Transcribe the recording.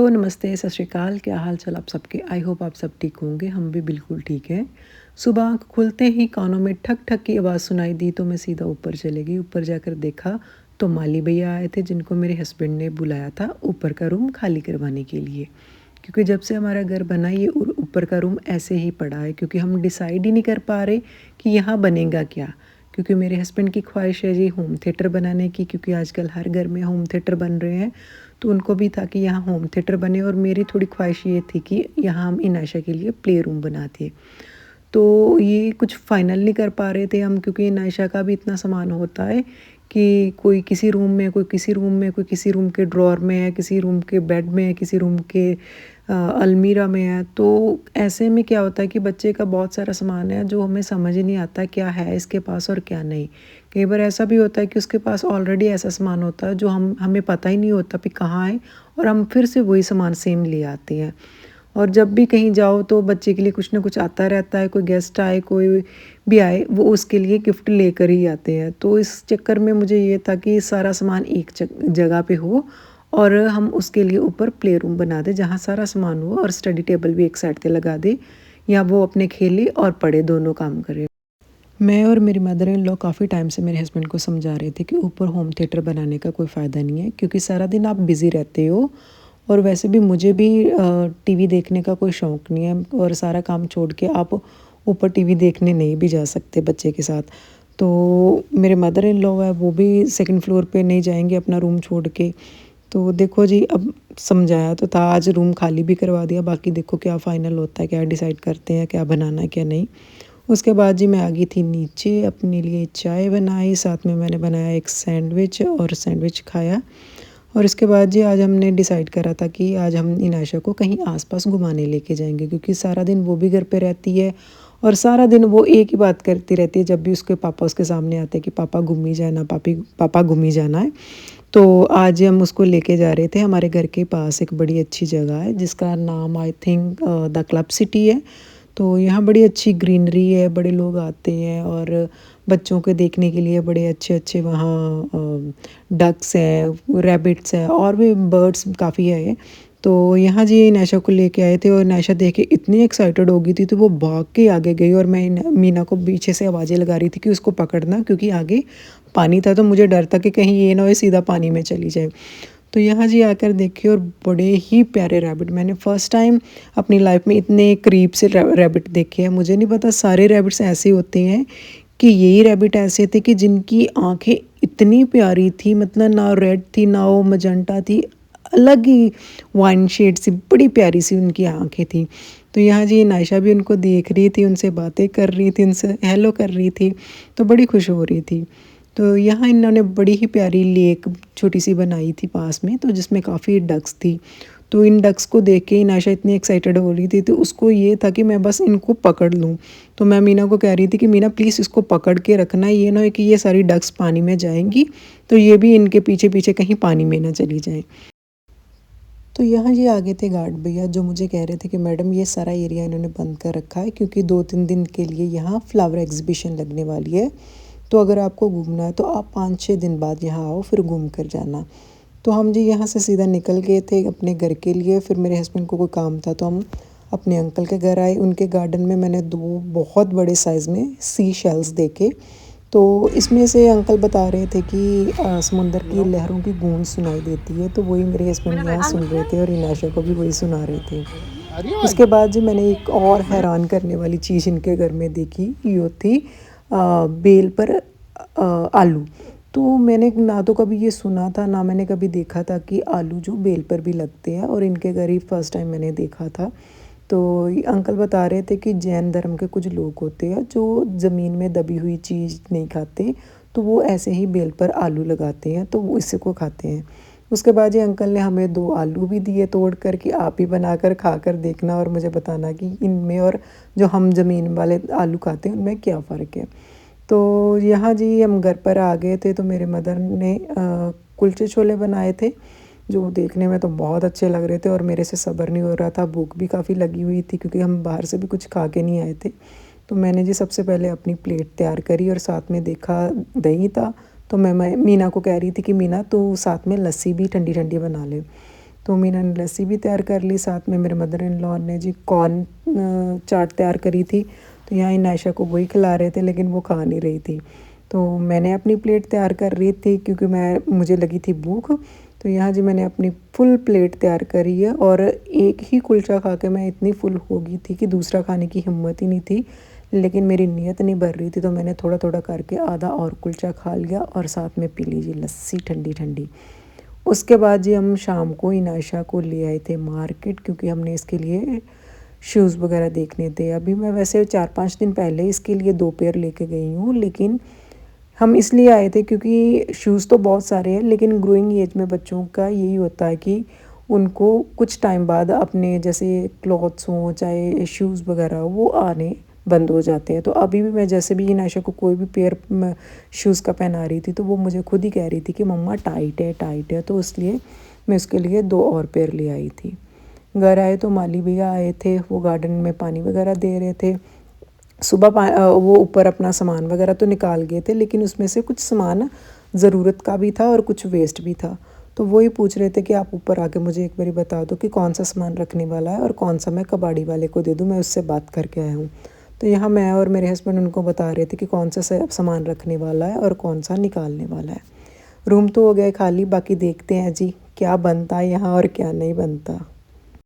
नमस्ते, सत श्री अकाल। क्या हाल चाल आप सबके? आई होप आप सब ठीक होंगे। हम भी बिल्कुल ठीक हैं। सुबह आँख खुलते ही कानों में ठक ठक की आवाज़ सुनाई दी तो मैं सीधा ऊपर चली गई। ऊपर जाकर देखा तो माली भैया आए थे जिनको मेरे हस्बैंड ने बुलाया था ऊपर का रूम खाली करवाने के लिए। क्योंकि जब से हमारा घर बना ये ऊपर का रूम ऐसे ही पड़ा है, क्योंकि हम डिसाइड ही नहीं कर पा रहे कि यहाँ बनेगा क्या। क्योंकि मेरे हस्बैंड की ख्वाहिश है जी होम थिएटर बनाने की, क्योंकि आजकल हर घर में होम थिएटर बन रहे हैं। तो उनको भी था कि यहाँ होम थिएटर बने, और मेरी थोड़ी ख्वाहिश ये थी कि यहाँ हम इनायशा के लिए प्ले रूम बनाते। तो ये कुछ फाइनल नहीं कर पा रहे थे हम, क्योंकि इनायशा का भी इतना सामान होता है कि कोई किसी रूम में, कोई किसी रूम में, कोई किसी रूम के ड्रॉर में है, किसी रूम के बेड में है, किसी रूम के अलमीरा में है। तो ऐसे में क्या होता है कि बच्चे का बहुत सारा सामान है जो हमें समझ ही नहीं आता क्या है इसके पास और क्या नहीं। कई बार ऐसा भी होता है कि उसके पास ऑलरेडी ऐसा सामान होता है जो हमें पता ही नहीं होता कि कहाँ है, और हम फिर से वही सामान सेम ले आते हैं। और जब भी कहीं जाओ तो बच्चे के लिए कुछ ना कुछ आता रहता है, कोई गेस्ट आए कोई भी आए वो उसके लिए गिफ्ट लेकर ही आते हैं। तो इस चक्कर में मुझे ये था कि सारा सामान एक जगह पे हो और हम उसके लिए ऊपर प्ले रूम बना दें जहाँ सारा सामान हो, और स्टडी टेबल भी एक साइड पे लगा दे, या वो अपने खेले और पढ़े, दोनों काम करे। मैं और मेरी मदर इन लॉ काफ़ी टाइम से मेरे हस्बैंड को समझा रहे थे कि ऊपर होम थिएटर बनाने का कोई फ़ायदा नहीं है, क्योंकि सारा दिन आप बिज़ी रहते हो, और वैसे भी मुझे भी टीवी देखने का कोई शौक़ नहीं है, और सारा काम छोड़ के आप ऊपर टीवी देखने नहीं भी जा सकते बच्चे के साथ। तो मेरे मदर इन लॉ है वो भी सेकंड फ्लोर पे नहीं जाएंगे अपना रूम छोड़ के। तो देखो जी, अब समझाया तो था, आज रूम खाली भी करवा दिया, बाकी देखो क्या फ़ाइनल होता है, क्या डिसाइड करते हैं, क्या बनाना है क्या नहीं। उसके बाद जी मैं आ गई थी नीचे, अपने लिए चाय बनाई, साथ में मैंने बनाया एक सैंडविच और सैंडविच खाया। और इसके बाद जी आज हमने डिसाइड करा था कि आज हम इनायशा को कहीं आसपास घुमाने लेके जाएंगे, क्योंकि सारा दिन वो भी घर पे रहती है और सारा दिन वो एक ही बात करती रहती है। जब भी उसके पापा उसके सामने आते हैं कि पापा घूमी जाना, पापा घूमी जाना है। तो आज हम उसको लेके जा रहे थे। हमारे घर के पास एक बड़ी अच्छी जगह है जिसका नाम I think the club city है। तो यहाँ बड़ी अच्छी ग्रीनरी है, बड़े लोग आते हैं, और बच्चों के देखने के लिए बड़े अच्छे अच्छे वहाँ डक्स हैं, रैबिट्स हैं, और भी बर्ड्स काफ़ी है। तो यहाँ जी नैशा को लेके आए थे, और नैशा देख के इतनी एक्साइटेड हो गई थी तो वो भाग के आगे गई, और मैं मीना को पीछे से आवाज़ें लगा रही थी कि उसको पकड़ना, क्योंकि आगे पानी था। तो मुझे डर था कि कहीं ये ना हो सीधा पानी में चली जाए। तो यहाँ जी आकर देखिए, और बड़े ही प्यारे रैबिट, मैंने फ़र्स्ट टाइम अपनी लाइफ में इतने करीब से रैबिट देखे हैं। मुझे नहीं पता सारे रैबिट्स ऐसे होते हैं कि यही रैबिट ऐसे थे कि जिनकी आंखें इतनी प्यारी थी, मतलब ना रेड थी ना वो मजेंटा थी, अलग ही वाइन शेड सी बड़ी प्यारी सी उनकी आंखें थी। तो यहाँ जी नायशा भी उनको देख रही थी, उनसे बातें कर रही थी, उनसे हेलो कर रही थी, तो बड़ी खुश हो रही थी। तो यहाँ इन्होंने बड़ी ही प्यारी लेक छोटी सी बनाई थी पास में, तो जिसमें काफ़ी डक्स थी। तो इन डक्स को देख के नायशा इतनी एक्साइटेड हो रही थी, तो उसको ये था कि मैं बस इनको पकड़ लूँ। तो मैं मीना को कह रही थी कि मीना प्लीज़ इसको पकड़ के रखना, ये ना हो कि ये सारी डक्स पानी में जाएंगी तो ये भी इनके पीछे पीछे कहीं पानी में ना चली जाएँ। तो यहाँ जी आगे थे गार्ड भैया, जो मुझे कह रहे थे कि मैडम ये सारा एरिया इन्होंने बंद कर रखा है, क्योंकि 2-3 दिन के लिए यहाँ फ्लावर एग्जीबिशन लगने वाली है। तो अगर आपको घूमना है तो आप 5-6 दिन बाद यहाँ आओ, फिर घूम कर जाना। तो हम जी यहाँ से सीधा निकल गए थे अपने घर के लिए। फिर मेरे हस्बैंड को कोई काम था तो हम अपने अंकल के घर आए। उनके गार्डन में मैंने 2 बहुत बड़े साइज़ में सी शेल्स देखे। तो इसमें से अंकल बता रहे थे कि समुंदर की लहरों की गूंज सुनाई देती है। तो वही मेरे हस्बैंड यहाँ सुन रहे थे, और इनाशा को भी वही सुना रहे थे। उसके बाद जी मैंने एक और हैरान करने वाली चीज़ इनके घर में देखी, ये थी बेल पर आलू। तो मैंने ना तो कभी ये सुना था, ना मैंने कभी देखा था कि आलू जो बेल पर भी लगते हैं, और इनके घर ही फर्स्ट टाइम मैंने देखा था। तो अंकल बता रहे थे कि जैन धर्म के कुछ लोग होते हैं जो ज़मीन में दबी हुई चीज़ नहीं खाते, तो वो ऐसे ही बेल पर आलू लगाते हैं, तो वो इसी को खाते हैं। उसके बाद ये अंकल ने हमें 2 आलू भी दिए तोड़ कर कि आप ही बनाकर खा कर देखना और मुझे बताना कि इनमें और जो हम ज़मीन वाले आलू खाते हैं उनमें क्या फ़र्क है। तो यहाँ जी हम घर पर आ गए थे, तो मेरे मदर ने कुलचे छोले बनाए थे, जो देखने में तो बहुत अच्छे लग रहे थे, और मेरे से सब्र नहीं हो रहा था। भूख भी काफ़ी लगी हुई थी, क्योंकि हम बाहर से भी कुछ खा के नहीं आए थे। तो मैंने जी सबसे पहले अपनी प्लेट तैयार करी, और साथ में देखा दही था। तो मैं मीना को कह रही थी कि मीना तो साथ में लस्सी भी ठंडी ठंडी बना ले। तो मीना ने लस्सी भी तैयार कर ली, साथ में मेरे मदर इन लॉ ने जी कॉर्न चाट तैयार करी थी। तो यहाँ इनायशा को वही खिला रहे थे, लेकिन वो खा नहीं रही थी। तो मैंने अपनी प्लेट तैयार कर रही थी क्योंकि मुझे लगी थी भूख। तो यहाँ जी मैंने अपनी फुल प्लेट तैयार करी है, और एक ही कुलचा खा के मैं इतनी फुल हो गई थी कि दूसरा खाने की हिम्मत ही नहीं थी। लेकिन मेरी नीयत नहीं भर रही थी, तो मैंने थोड़ा थोड़ा करके आधा और कुलचा खा लिया और साथ में पी ली जी लस्सी ठंडी ठंडी। उसके बाद जी हम शाम को इनायशा को ले आए थे मार्केट, क्योंकि हमने इसके लिए शूज़ वगैरह देखने थे। अभी मैं वैसे 4-5 दिन पहले इसके लिए 2 पेयर लेके गई हूँ, लेकिन हम इसलिए आए थे क्योंकि शूज़ तो बहुत सारे हैं, लेकिन ग्रोइंग एज में बच्चों का यही होता है कि उनको कुछ टाइम बाद अपने जैसे क्लॉथ्स हों चाहे शूज़ वगैरह वो आने बंद हो जाते हैं। तो अभी भी मैं जैसे भी इनायशा को कोई भी पेयर शूज़ का पहना रही थी, तो वो मुझे खुद ही कह रही थी कि मम्मा टाइट है टाइट है, तो इसलिए मैं उसके लिए 2 और पेयर ले आई थी। घर आए तो माली भैया आए थे, वो गार्डन में पानी वगैरह दे रहे थे। सुबह वो ऊपर अपना सामान वगैरह तो निकाल गए थे, लेकिन उसमें से कुछ सामान ज़रूरत का भी था और कुछ वेस्ट भी था। तो वो ही पूछ रहे थे कि आप ऊपर आके मुझे एक बारी बता दो कि कौन सा सामान रखने वाला है और कौन सा मैं कबाड़ी वाले को दे दूँ, मैं उससे बात करके आया हूँ। तो यहाँ मैं और मेरे हस्बैंड उनको बता रहे थे कि कौन सा सामान रखने वाला है और कौन सा निकालने वाला है। रूम तो हो गए खाली, बाकी देखते हैं जी क्या बनता है यहाँ और क्या नहीं बनता।